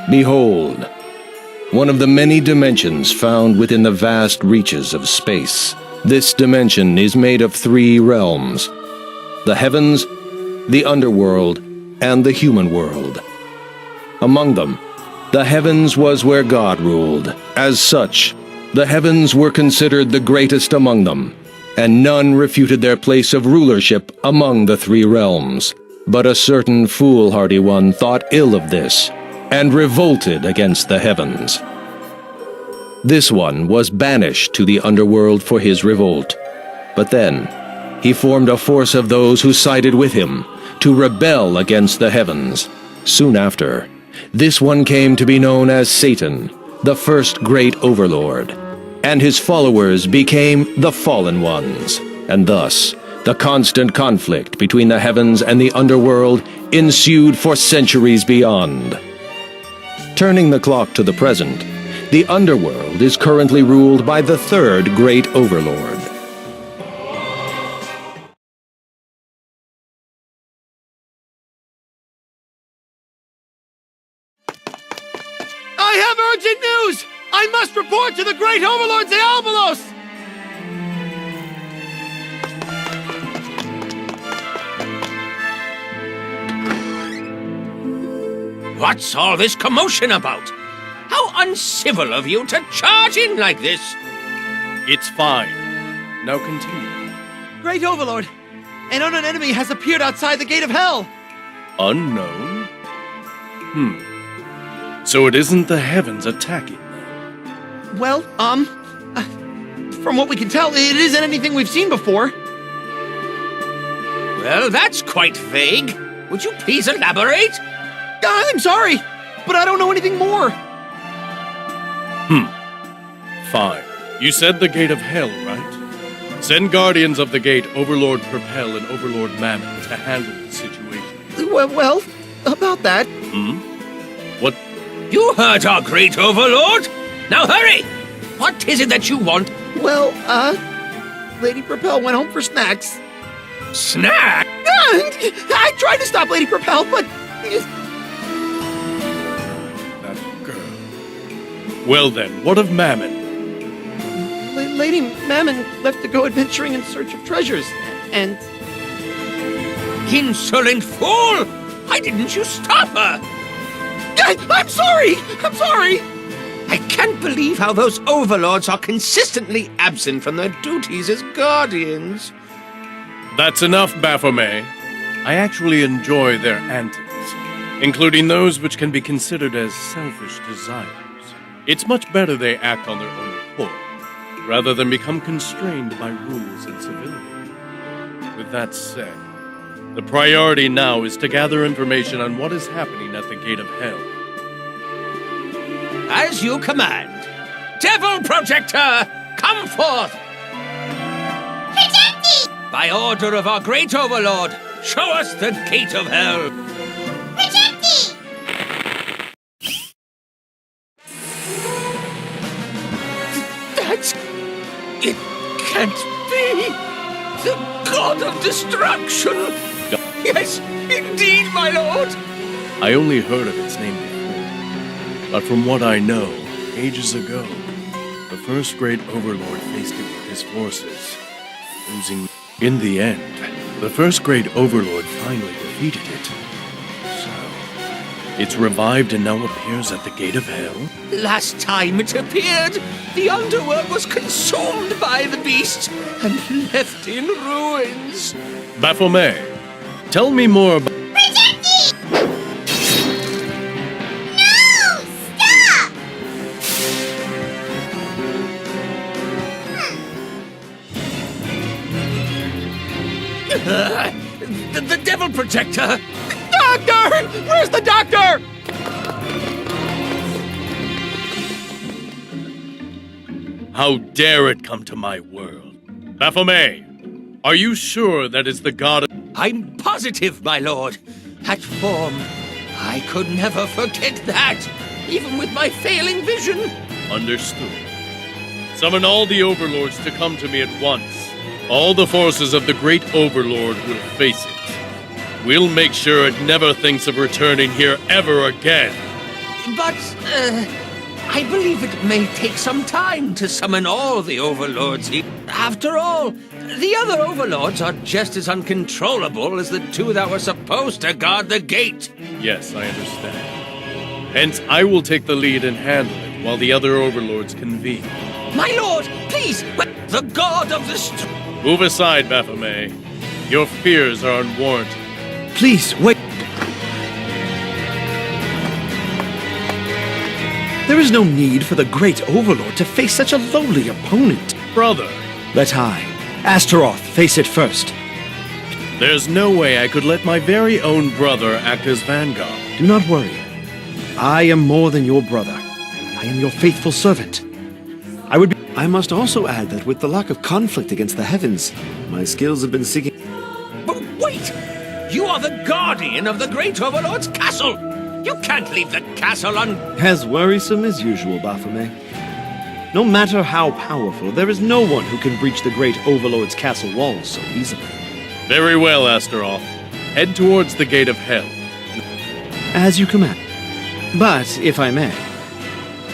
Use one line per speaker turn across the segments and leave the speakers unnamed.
Behold, one of the many dimensions found within the vast reaches of space. This dimension is made of 3 realms: the heavens, the underworld, and the human world. Among them, the heavens was where God ruled. As such, the heavens were considered the greatest among them, and none refuted their place of rulership among the 3 realms. But a certain foolhardy one thought ill of this, and revolted against the heavens. This one was banished to the underworld for his revolt. But then, he formed a force of those who sided with him to rebel against the heavens. Soon after, this one came to be known as Satan, the first great overlord, and his followers became the Fallen Ones, and thus, the constant conflict between the heavens and the underworld ensued for centuries beyond. Turning the clock to the present, the underworld is currently ruled by the 3rd great overlord.
I have urgent news! I must report to the great overlord Zealbalos!
What's all this commotion about? How uncivil of you to charge in like this!
It's fine. Now continue.
Great overlord, an unknown enemy has appeared outside the gate of hell!
Unknown? So it isn't the heavens attacking them?
Well, from what we can tell, it isn't anything we've seen before.
Well, that's quite vague. Would you please elaborate?
I'm sorry, but I don't know anything more.
Fine. You said the gate of hell, right? Send guardians of the gate, Overlord Propel and Overlord Mammon, to handle the situation.
Well, about that.
What?
You heard our great overlord! Now hurry! What is it that you want?
Well, Lady Propel went home for snacks.
Snack?
I tried to stop Lady Propel, but...
That girl. Well then, what of Mammon?
Lady Mammon left to go adventuring in search of treasures, and...
Insolent fool! Why didn't you stop her?
I'm sorry! I'm sorry!
I can't believe how those overlords are consistently absent from their duties as guardians.
That's enough, Baphomet. I actually enjoy their antics, including those which can be considered as selfish desires. It's much better they act on their own accord, rather than become constrained by rules and civility. With that said, the priority now is to gather information on what is happening at the Gate of Hell.
As you command. Devil Projector, come forth!
Projecting!
By order of our great overlord, show us the Gate of Hell.
Projecting!
It can't be! The God of Destruction! Yes, indeed, my lord!
I only heard of its name before, but from what I know, ages ago, the first great overlord faced it with his forces, losing. In the end, the first great overlord finally defeated it. So, it's revived and now appears at the Gate of Hell?
Last time it appeared, the underworld was consumed by the beast and left in ruins.
Baphomet, tell me more about...
Projecting! No! Stop!
The Devil Projector!
Doctor! Where's the doctor?
How dare it come to my world? Baphomet, are you sure that is the god of...
I'm positive, my lord. That form, I could never forget that, even with my failing vision.
Understood. Summon all the overlords to come to me at once. All the forces of the great overlord will face it. We'll make sure it never thinks of returning here ever again.
But, I believe it may take some time to summon all the overlords here. After all, the other overlords are just as uncontrollable as the two that were supposed to guard the gate.
Yes, I understand. Hence, I will take the lead and handle it while the other overlords convene.
My lord, please, the god of the
Move aside, Baphomet. Your fears are unwarranted.
Please, wait. There is no need for the Great Overlord to face such a lowly opponent.
Brother,
Let I, Astaroth, face it first.
there's no way I could let my very own brother act as vanguard.
Do not worry. I am more than your brother. I am your faithful servant. I must also add that with the lack of conflict against the heavens, my skills have been seeking...
But wait! You are the guardian of the Great Overlord's castle! You can't leave the castle
As worrisome as usual, Baphomet. No matter how powerful, there is no one who can breach the Great Overlord's castle walls so easily.
Very well, Astaroth. Head towards the gate of hell.
As you command. But, if I may,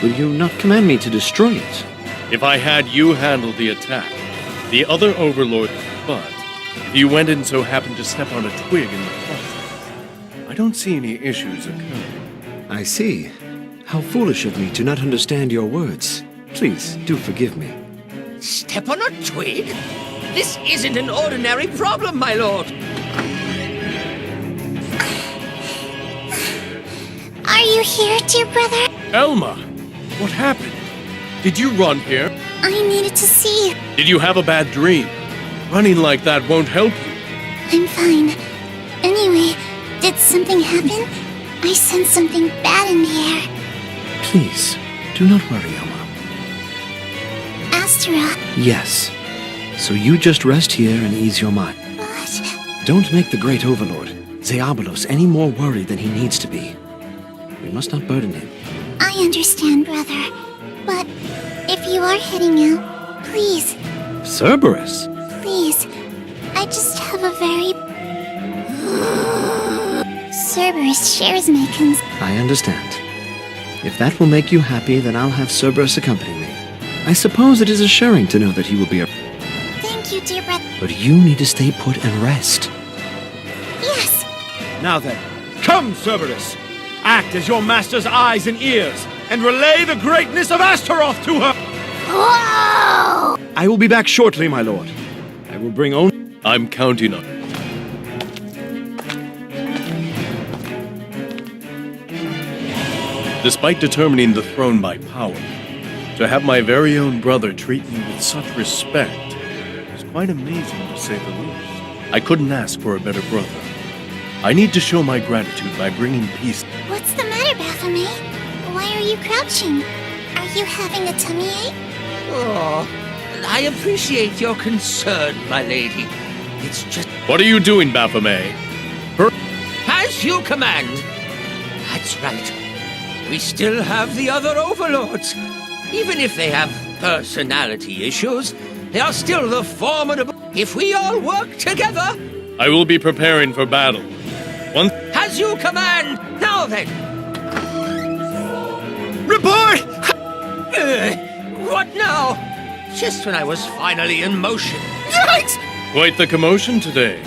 will you not command me to destroy it?
If I had you handle the attack, the other overlord, but if you went and so happened to step on a twig in the process, I don't see any issues occurring.
I see. How foolish of me to not understand your words. Please, do forgive me.
step on a twig? This isn't an ordinary problem, my lord.
Are you here, dear brother?
Elma, what happened? Did you run here?
I needed to see you.
Did you have a bad dream? Running like that won't help you.
I'm fine. Anyway, did something happen? I sensed something bad in the air.
Please, do not worry, Elma.
Astaroth,
Yes. So you just rest here and ease your mind.
but...
Don't make the Great Overlord, Zeobolos, any more worried than he needs to be. We must not burden him.
I understand, brother. But if you are heading out, please,
Cerberus!
please, I just have a very... Cerberus shares my
I understand. If that will make you happy, then I'll have Cerberus accompany me. I suppose it is assuring to know that he will be a...
Thank you, dear brother.
But you need to stay put and rest.
Yes,
Now then, come, Cerberus! Act as your master's eyes and ears, and relay the greatness of Astaroth to her!
whoa!
I will be back shortly, my lord. I will bring only...
I'm counting on it. Despite determining the throne by power, to have my very own brother treat me with such respect is quite amazing, to say the least. I couldn't ask for a better brother. I need to show my gratitude by bringing peace.
What's the matter, Baphomet? Why are you crouching? Are you having a tummy ache?
Oh, I appreciate your concern, my lady. It's just
What are you doing, Baphomet?
as you command. That's right. We still have the other overlords. Even if they have personality issues, they are still the formidable. If we all work together,
I will be preparing for battle. Once
as you command. Now then.
Report!
What now? Just when I was finally in motion.
Yikes!
quite the commotion today.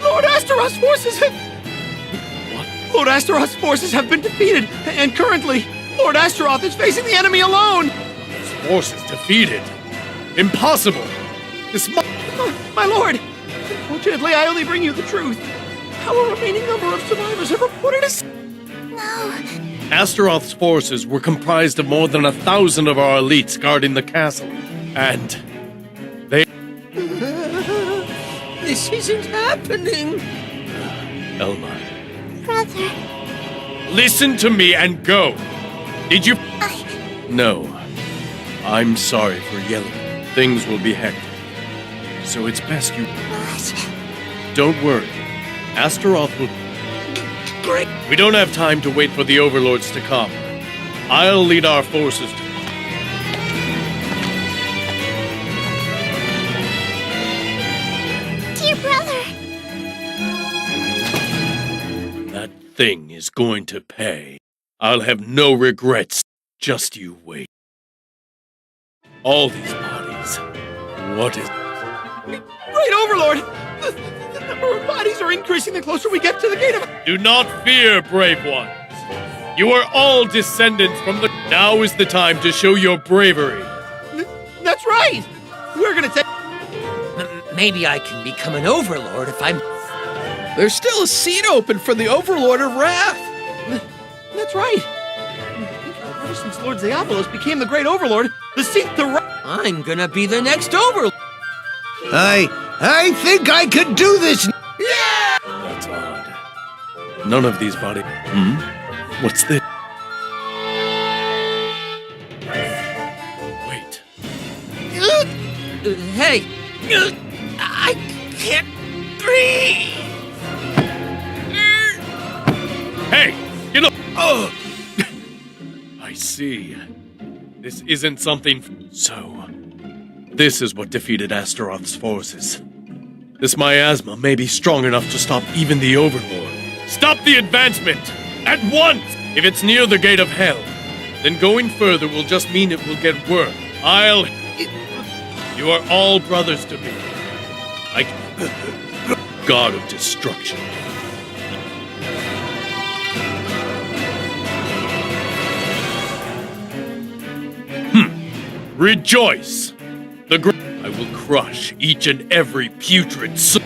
Lord Astaroth's forces have... Lord Astaroth's forces have been defeated, and currently, Lord Astaroth is facing the enemy alone!
Forces defeated. Impossible. This mu-
My lord! Unfortunately, I only bring you the truth. Our remaining number of survivors have reported us...
No,
Astaroth's forces were comprised of more than 1,000 of our elites guarding the castle. And they...
This isn't happening.
Elma,
brother,
listen to me and go. Did you... No. I'm sorry for yelling. Things will be hectic. So it's best you...
what?
Don't worry. Astaroth will...
Great.
We don't have time to wait for the overlords to come. I'll lead our forces to...
Dear brother,
That thing is going to pay. I'll have no regrets. Just you wait. All these bodies. What is...
Great Overlord! The number of bodies are increasing the closer we get to the gate of...
Do not fear, brave ones. You are all descendants from the... Now is the time to show your bravery.
That's right! We're gonna take...
Maybe I can become an overlord if I'm...
There's still a seat open for the Overlord of Wrath.
That's right! Ever since Lord Diabolos became the Great Overlord, the seat to...
I'm gonna be the next overlord.
I think I could do this.
That's odd. None of these bodies... What's this? Wait.
Hey! I can't breathe!
Hey! Get up! Oh! I see. This isn't something... So... This is what defeated Astaroth's forces. This miasma may be strong enough to stop even the Overlord. Stop the advancement! At once! If it's near the gate of hell, then going further will just mean it will get worse. You are all brothers to me. Like... God of destruction. Rejoice! I will crush each and every putrid soul.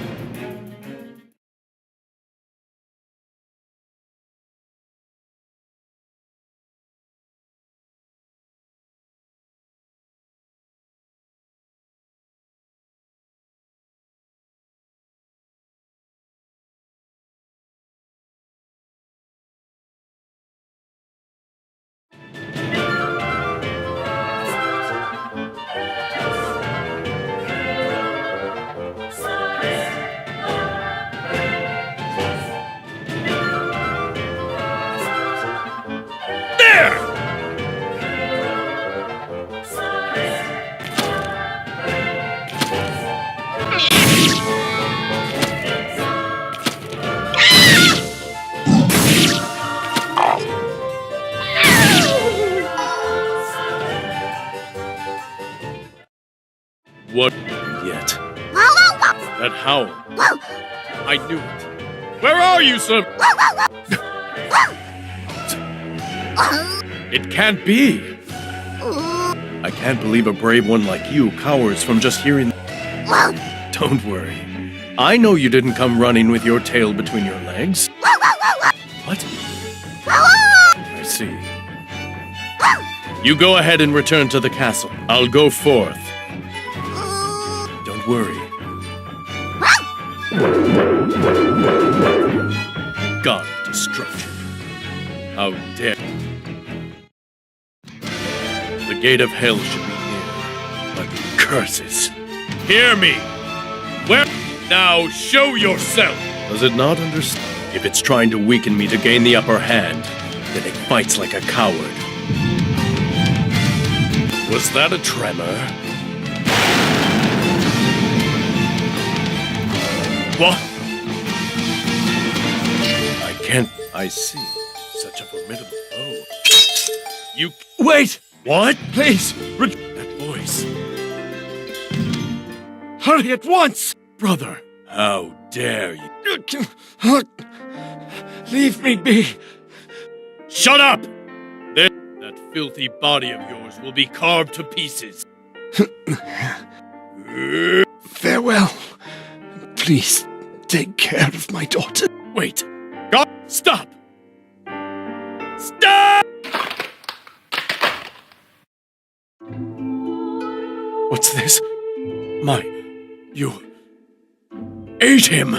What yet? That howl. I knew it. Where are you, sir? It can't be. I can't believe a brave one like you cowers from just hearing... Don't worry. I know you didn't come running with your tail between your legs. What? I see. You go ahead and return to the castle. I'll go forth. Don't worry. God of destruction. How dare... The gate of hell should be near, but curses. Hear me! Where... Now show yourself! Does it not understand? If it's trying to weaken me to gain the upper hand, then it fights like a coward. Was that a tremor? What? I can't... I see. Such a formidable foe. You...
Wait!
What?
Please!
That voice.
Hurry at once!
Brother, how dare you?
Leave me be!
Shut up! That filthy body of yours will be carved to pieces.
Farewell. Please, take care of my daughter.
Wait. God, stop! Stop! What's this? You ate him!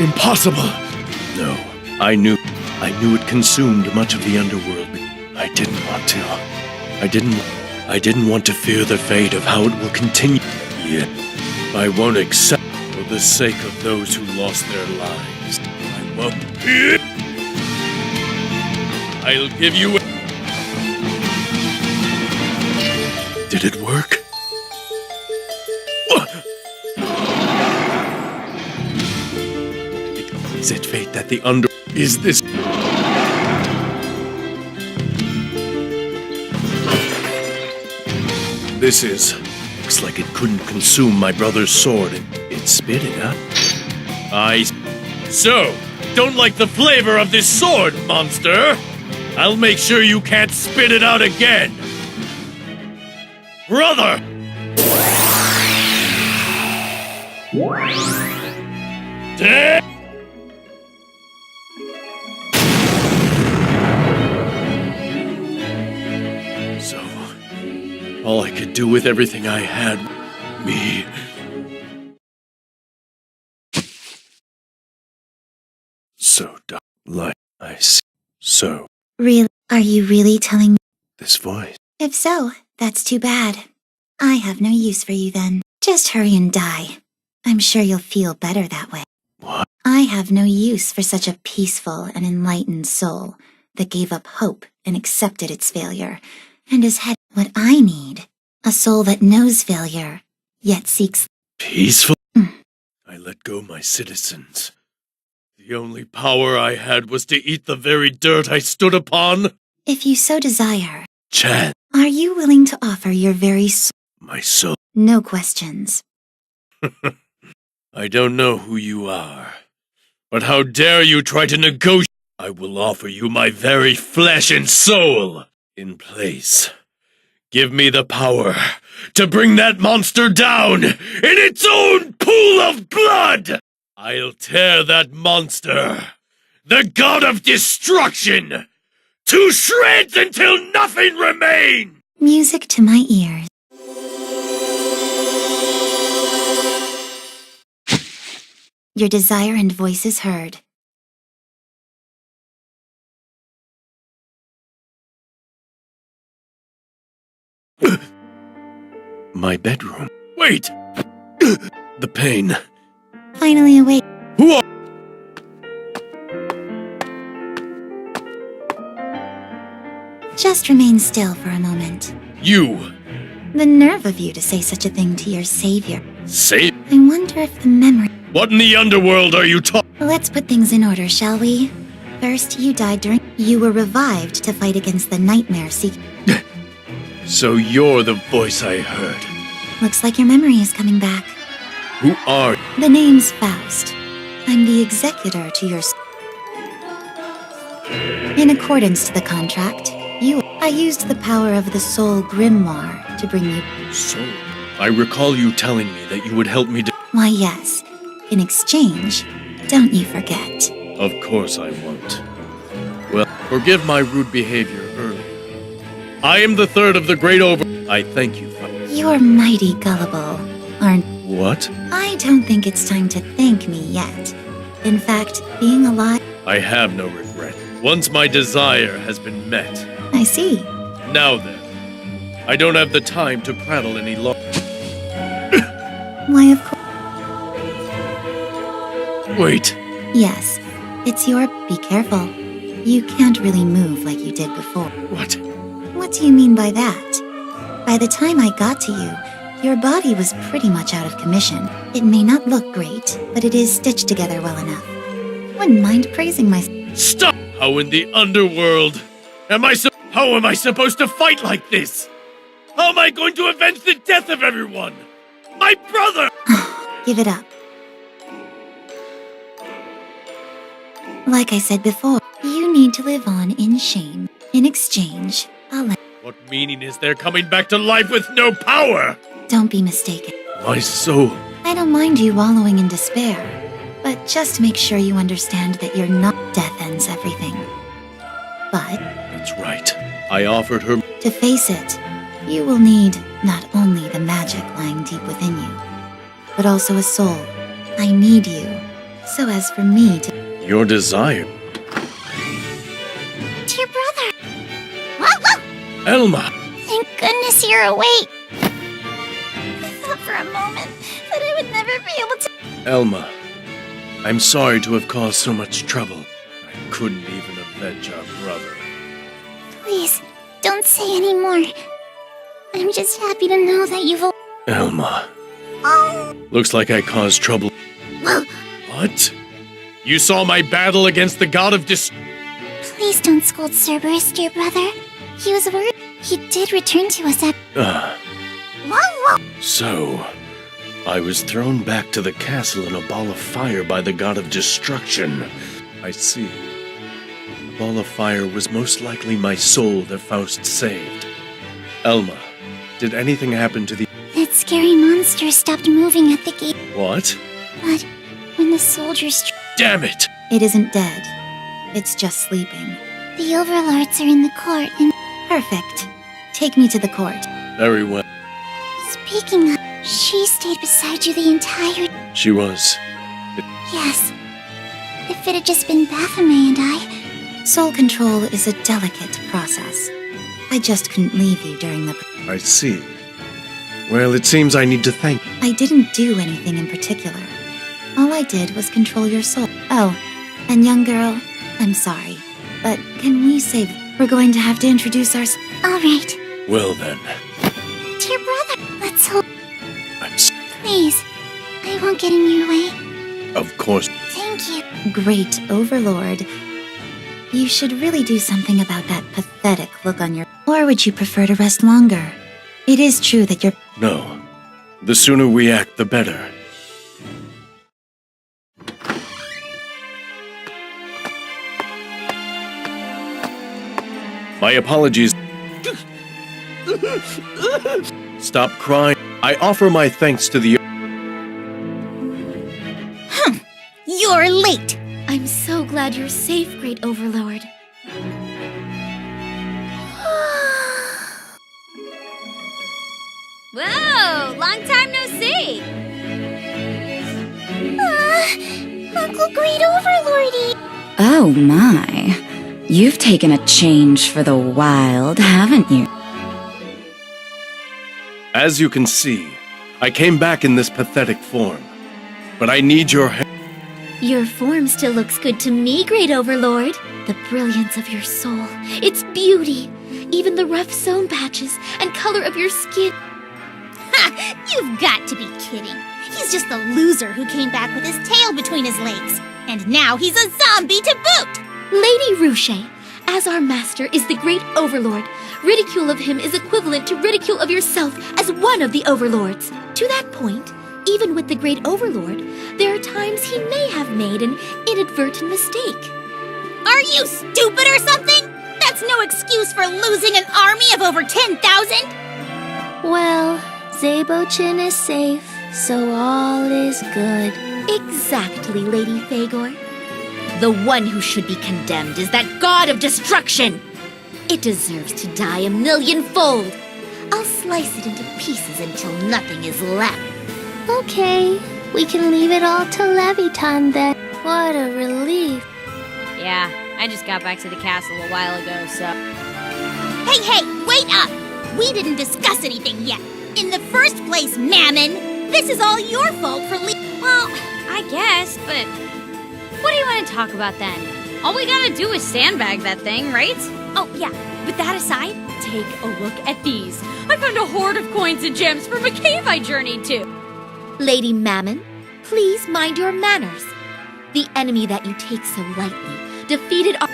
Impossible! No, I knew it consumed much of the underworld. I didn't want to. I didn't want to fear the fate of how it will continue. Yet, I won't accept for the sake of those who lost their lives. I won't. I'll give you. Did it work? Is it fate that the under... Is this... This is... Looks like it couldn't consume my brother's sword. It spit it out. So, don't like the flavor of this sword, monster? I'll make sure you can't spit it out again. Brother! Dead! So, all I could do with everything I had, me. So, like I see. So,
Really? Are you really telling me?
this voice.
If so, that's too bad. I have no use for you then. Just hurry and die. I'm sure you'll feel better that way.
What?
I have no use for such a peaceful and enlightened soul that gave up hope and accepted its failure, and has had what I need. A soul that knows failure, yet seeks...
Peaceful?
Mm.
I let go my citizens. The only power I had was to eat the very dirt I stood upon.
If you so desire,
Chad,
are you willing to offer your very soul?
my soul.
No questions.
I don't know who you are, but how dare you try to negotiate? I will offer you my very flesh and soul in place. Give me the power to bring that monster down in its own pool of blood! I'll tear that monster, the god of destruction, to shreds until nothing remains!
Music to my ears. Your desire and voice is heard.
My bedroom. Wait! The pain.
Finally awake.
Who are...
Just remain still for a moment.
You!
The nerve of you to say such a thing to your savior.
Say...
I wonder if the memory...
What in the underworld are you talking?
Let's put things in order, shall we? First, you died during... You were revived to fight against the nightmare seek...
So you're the voice I heard.
Looks like your memory is coming back.
Who are...
The name's Faust. I'm the executor to your... In accordance to the contract, I used the power of the Soul Grimoire to bring you...
So... I recall you telling me that you would help me to...
Why, yes. In exchange, don't you forget.
Of course I won't. Well, forgive my rude behavior earlier. I am the third of the great over... I thank you for...
You're mighty gullible, aren't...
What?
I don't think it's time to thank me yet. In fact, being alive...
I have no regret. Once my desire has been met.
I see.
Now then, I don't have the time to prattle any longer.
Why, of course...
Wait.
Yes, it's your... Be careful. You can't really move like you did before.
What?
What do you mean by that? By the time I got to you, your body was pretty much out of commission. It may not look great, but it is stitched together well enough. Wouldn't mind praising myself.
Stop! How in the underworld how am I supposed to fight like this? How am I going to avenge the death of everyone? My brother!
Give it up. Like I said before, you need to live on in shame. In exchange, I'll let...
What meaning is there coming back to life with no power?
Don't be mistaken.
My soul.
I don't mind you wallowing in despair, but just make sure you understand that you're not... Death ends everything. But...
That's right. I offered her...
To face it, you will need not only the magic lying deep within you, but also a soul. I need you, so as for me to...
Your desire.
Dear brother! Whoa!
Elma!
Thank goodness you're awake! I thought for a moment that I would never be able to...
Elma, I'm sorry to have caused so much trouble. I couldn't even avenge our brother.
Please, don't say any more. I'm just happy to know that you've...
Elma,
Oh!
looks like I caused trouble. What? You saw my battle against the god of
Please don't scold Cerberus, dear brother. He was worried. He did return to us at...
So, I was thrown back to the castle in a ball of fire by the god of destruction. I see. The ball of fire was most likely my soul that Faust saved. Elma, did anything happen to the...
That scary monster stopped moving at the gate.
What?
But when the soldiers...
Damn it!
It isn't dead. It's just sleeping. The overlords are in the court and... Perfect. Take me to the court.
Very well.
Speaking of... She stayed beside you the entire...
She was.
Yes. If it had just been Baphomet and I... Soul control is a delicate process. I just couldn't leave you during the...
I see. Well, it seems I need to thank...
I didn't do anything in particular. All I did was control your soul. Oh, and young girl, I'm sorry, but can we save... We're going to have to introduce our... All right.
Well then.
Dear brother, let's hope...
I'm
Please, I won't get in your way.
Of course.
Thank you. Great Overlord. You should really do something about that pathetic look on your... Or would you prefer to rest longer? It is true that you're...
No. The sooner we act, the better. My apologies. Stop crying. I offer my thanks to the...
You're late! I'm so glad you're safe, Great Overlord.
Whoa! Long time no see!
Uncle Great Overlordy!
Oh my. You've taken a change for the wild, haven't you?
As you can see, I came back in this pathetic form. But I need your help.
Your form still looks good to me, Great Overlord. The brilliance of your soul, its beauty, even the rough sewn patches and color of your skin.
Ha! You've got to be kidding. He's just the loser who came back with his tail between his legs. And now he's a zombie to boot!
Lady Ruche, as our master is the Great Overlord, ridicule of him is equivalent to ridicule of yourself as one of the Overlords. To that point, even with the Great Overlord, there are times he may have made an inadvertent mistake.
Are you stupid or something? That's no excuse for losing an army of over 10,000!
Well, Zabochin is safe, so all is good. Exactly, Lady Fagor. The one who should be condemned is that god of destruction. It deserves to die a millionfold. I'll slice it into pieces until nothing is left.
Okay, we can leave it all to Leviton then. What a relief.
Yeah, I just got back to the castle a while ago, so...
Hey, wait up! We didn't discuss anything yet. In the first place, Mammon, this is all your fault for
Well, I guess, but... What do you want to talk about then? All we gotta do is sandbag that thing, right? Oh, yeah. With that aside, take a look at these. I found a hoard of coins and gems from a cave I journeyed to. Lady Mammon, please mind your manners. The enemy that you take so lightly defeated our...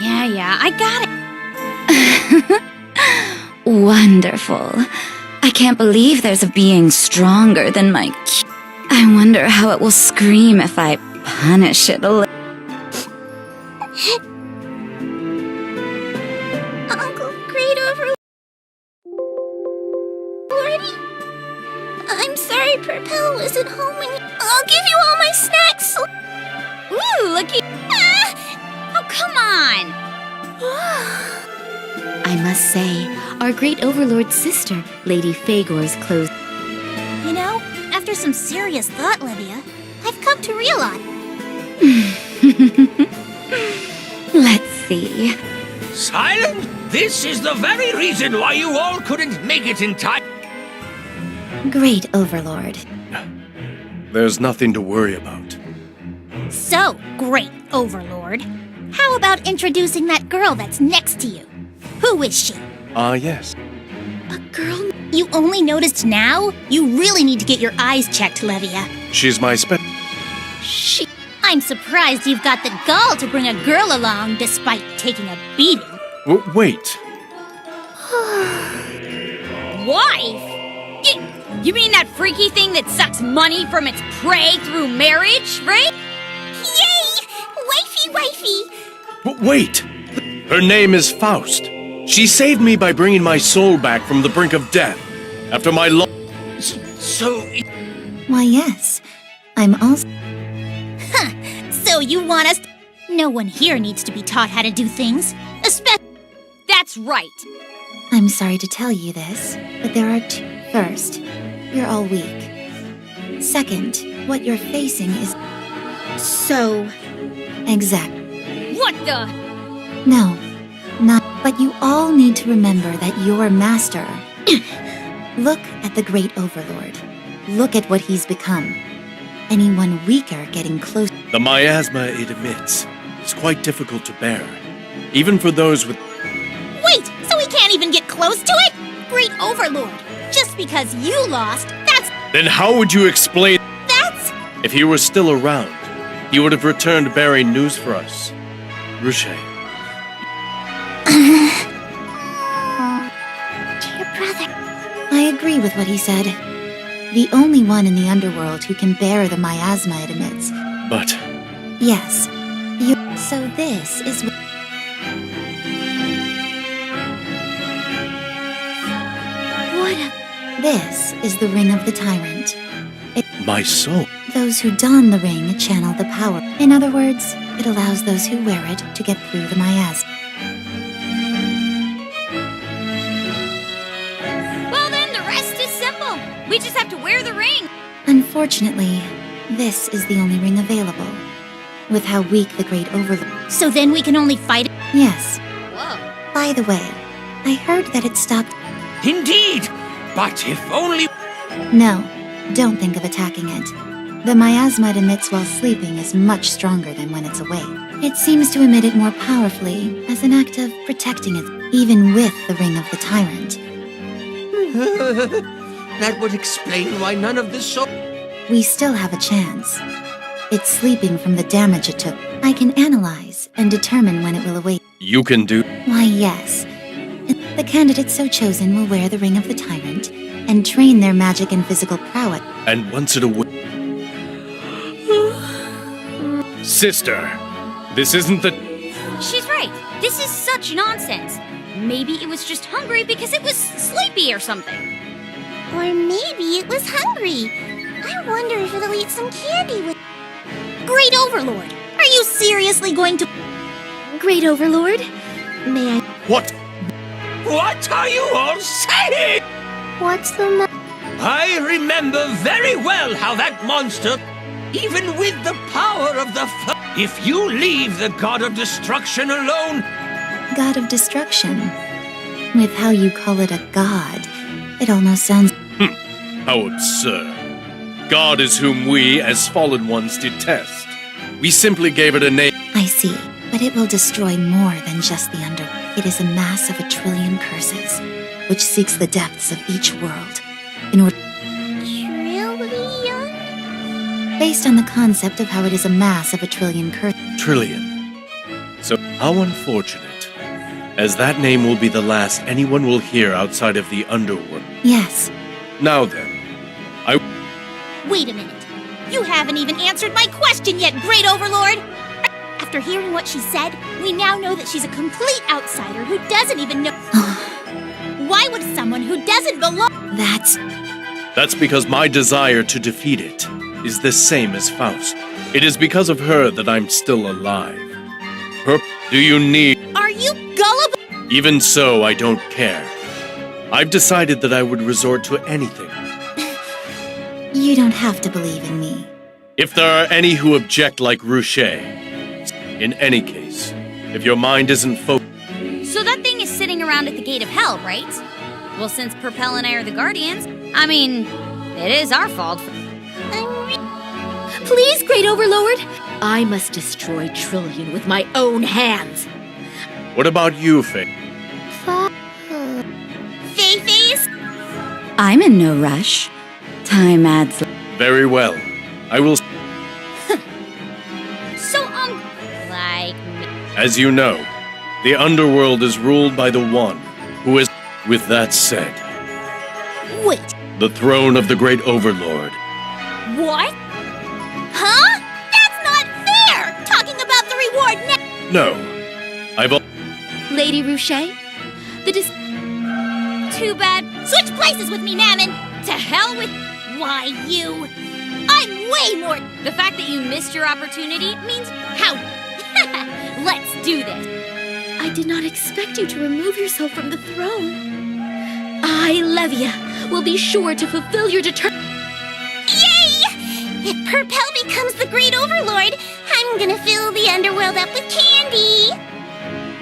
Yeah, I got it.
Wonderful. I can't believe there's a being stronger than my... I wonder how it will scream if I punish it a little.
Uncle Great Overlord. I'm sorry Perpel wasn't home when I'll give you all my snacks.
Ooh, looky... Oh, come on! I must say, our Great Overlord's sister, Lady Fagor's clothes...
You know, after some serious thought, Livia, I've come to realize
worthy.
Silent? This is the very reason why you all couldn't make it in time.
Great Overlord.
There's nothing to worry about.
So, great Overlord. How about introducing that girl that's next to you? Who is she?
Yes.
A girl you only noticed now? You really need to get your eyes checked, Levia.
She's my
I'm surprised you've got the gall to bring a girl along despite taking a beating.
Wait.
Wife? You mean that freaky thing that sucks money from its prey through marriage, right?
Yay! Wifey!
Wait! Her name is Faust. She saved me by bringing my soul back from the brink of death. After my
Why, yes. I'm also.
So you want us... No one here needs to be taught how to do things.
That's right.
I'm sorry to tell you this, but there are two. First, you're all weak. Second, what you're facing is.
So...
Exact.
What the?
No, not. But you all need to remember that your master. Look at the Great Overlord. Look at what he's become. Anyone weaker getting close.
The miasma it emits is quite difficult to bear, even for those with...
Wait, so we can't even get close to it? Great Overlord, just because you lost, that's...
Then how would you explain...
That's...
If he were still around, he would have returned bearing news for us. Ruche.
Dear brother.
I agree with what he said. The only one in the underworld who can bear the miasma it emits.
But...
Yes. You. So this is.
What a...
This is the Ring of the Tyrant.
My soul.
Those who don the ring channel the power. In other words, it allows those who wear it to get through the miasma.
Well, then the rest is simple. We just have to wear the ring.
Unfortunately, this is the only ring available. With how weak the Great Overlord.
So then we can only fight it?
Yes.
Whoa.
By the way, I heard that it stopped.
Indeed! But if only...
No, don't think of attacking it. The miasma it emits while sleeping is much stronger than when it's awake. It seems to emit it more powerfully as an act of protecting it, even with the Ring of the Tyrant.
That would explain why none of this so...
We still have a chance. It's sleeping from the damage it took. I can analyze and determine when it will awake.
You can do...
Why, yes. The candidate so chosen will wear the Ring of the Tyrant and train their magic and physical prowess.
And once it awakes... Sister, this isn't the...
She's right. This is such nonsense. Maybe it was just hungry because it was sleepy or something.
Or maybe it was hungry. I wonder if it'll eat some candy with... Great Overlord, are you seriously going to... Great Overlord, may I...
What?
What are you all saying?
What's the matter?
I remember very well how that monster, even with the power of the... If you leave the God of Destruction alone...
God of Destruction. With how you call it a god, it almost sounds...
How absurd. God is whom we, as fallen ones, detest. We simply gave it a name.
I see, but it will destroy more than just the under. It is a mass of 1 trillion curses, which seeks the depths of each world, in order...
Trillion?
Based on the concept of how it is a mass of 1 trillion curses.
Trillion. So, how unfortunate. As that name will be the last anyone will hear outside of the underworld.
Yes.
Now then,
Wait a minute. You haven't even answered my question yet, Great Overlord! After hearing what she said, we now know that she's a complete outsider who doesn't even know... Why would someone who doesn't belong...
That's because my desire to defeat it is the same as Faust. It is because of her that I'm still alive. Do you need...
Are you gullible?
Even so, I don't care. I've decided that I would resort to anything.
You don't have to believe in me.
If there are any who object like Ruche, in any case, If your mind isn't focused,
So that thing is sitting around at the gate of hell, right? Well, since Perpel and I are the guardians, I mean, it is our fault.
Please, Great Overlord! I must destroy Trillion with my own hands.
what about you, Faye?
Fei-Feis?
I'm in no rush. Time adds.
Very well. I will.
So, like me.
As you know, the underworld is ruled by the one who is. With that said,
Wait,
the throne of the Great Overlord.
what? Huh? That's not fair! Talking about the reward now!
No, I've.
Lady Ruche,
Too bad.
switch places with me, Mammon!
To hell with
Why, you... I'm way more...
the fact that you missed your opportunity means
How?
let's do this.
I did not expect you to remove yourself from the throne. I, Levia, will be sure to fulfill your Yay! If Perpel becomes the Great Overlord, I'm gonna fill the underworld up with candy!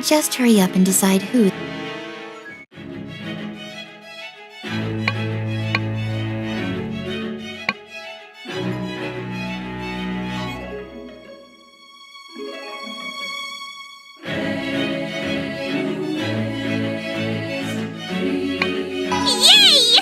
Just hurry up and decide who.
Yay!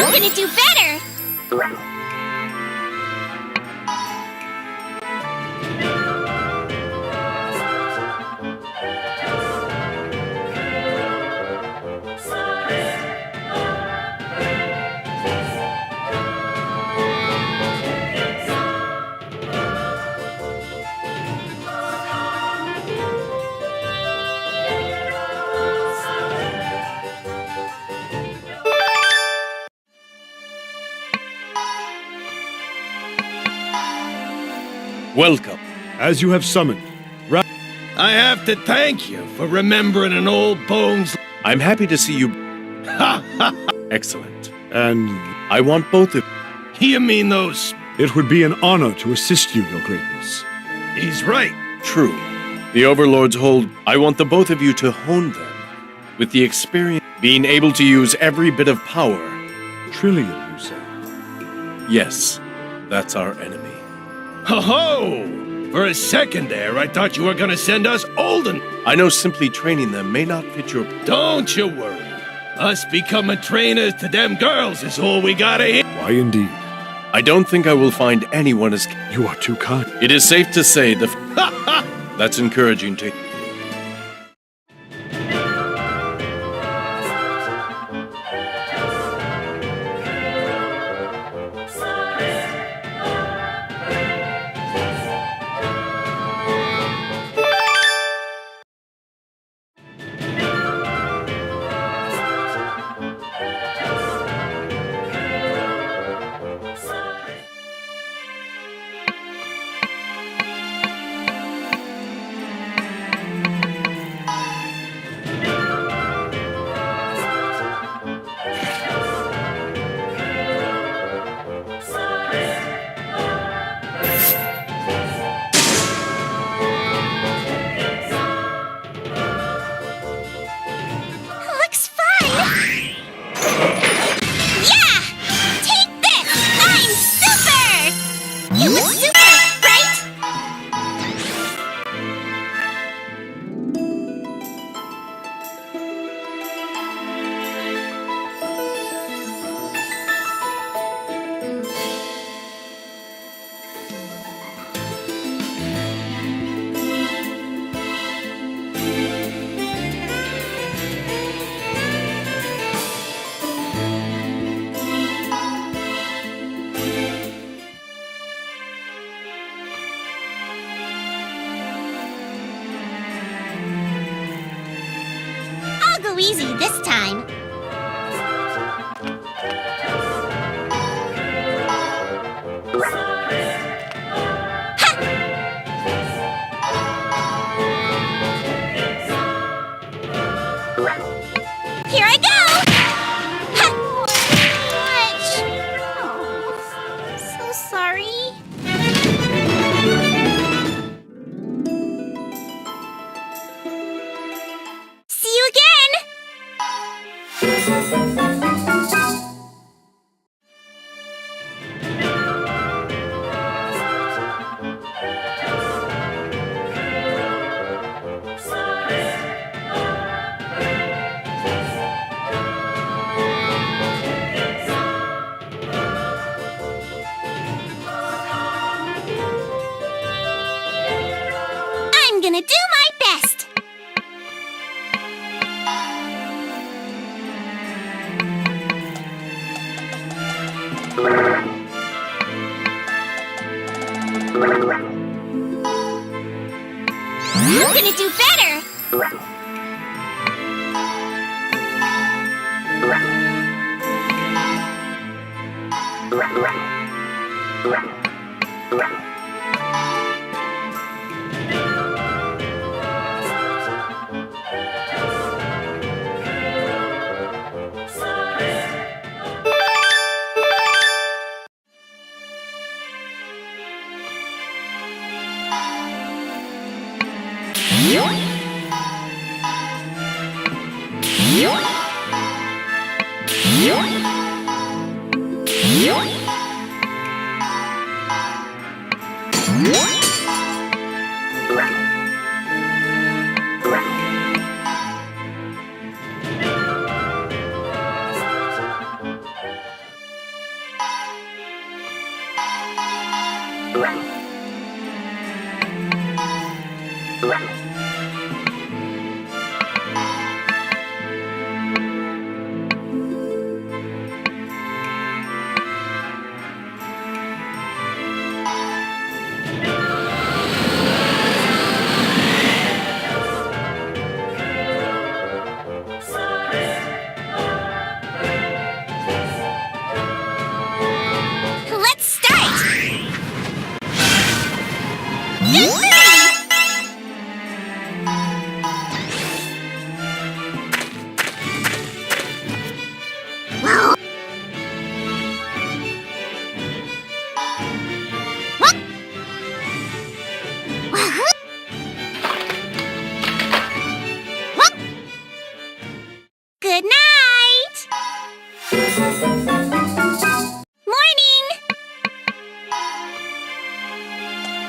I'm gonna do better!
Welcome.
As you have summoned,
I have to thank you for remembering an old bones.
I'm happy to see you. Excellent.
and
I want both of
You mean those
It would be an honor to assist you, Your Greatness.
He's right.
True. The overlords hold. I want the both of you to hone them. With the experience, being able to use every bit of power.
Trillium, you say?
Yes, that's our enemy.
Ho-ho! For a second there, I thought you were gonna send us Olden.
I know simply training them may not fit your...
Don't you worry. Us becoming trainers to them girls is all we gotta hear.
Why indeed?
I don't think I will find anyone as...
You are too kind.
It is safe to say the... That's encouraging to...
Looks fun! Yeah! Take this! I'm super! It was super, right? I'll go easy this time. Here I go! Ha! Ouch! Oh, so sorry. See you again! I'm gonna do my best. I'm gonna do better. Let's start! Good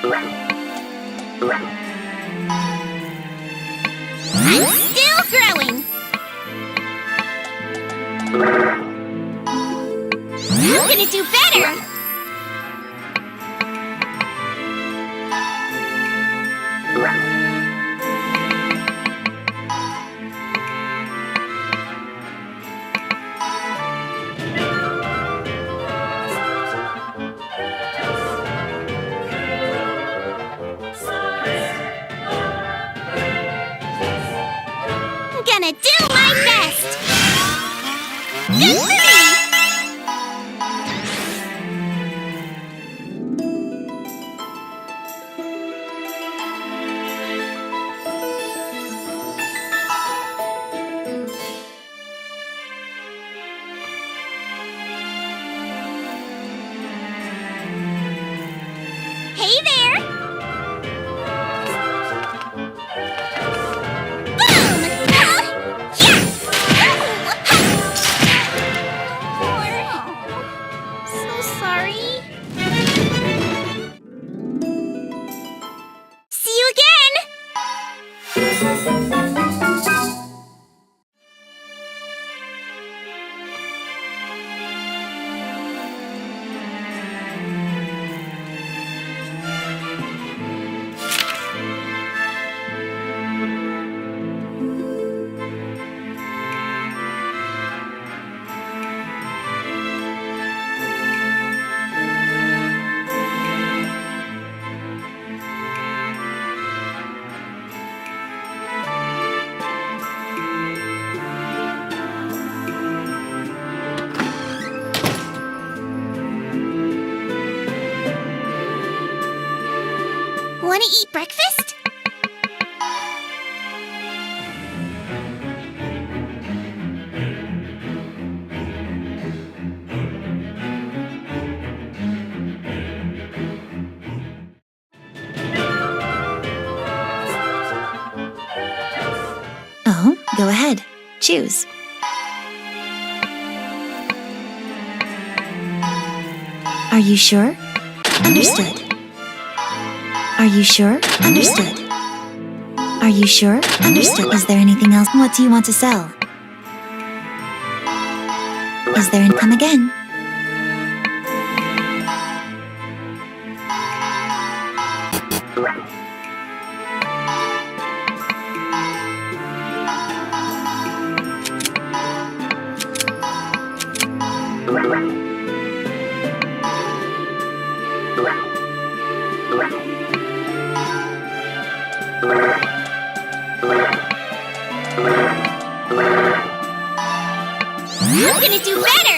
I'm still growing. I'm gonna do better. I'm gonna do my best. Good for me. Hey there! Boom! So sorry. See you again! Want to eat breakfast?
Oh, go ahead. Choose. Are you sure? Understood. Are you sure? Understood. Are you sure? Understood. Is there anything else? What do you want to sell? Is there come again?
I'm gonna do better!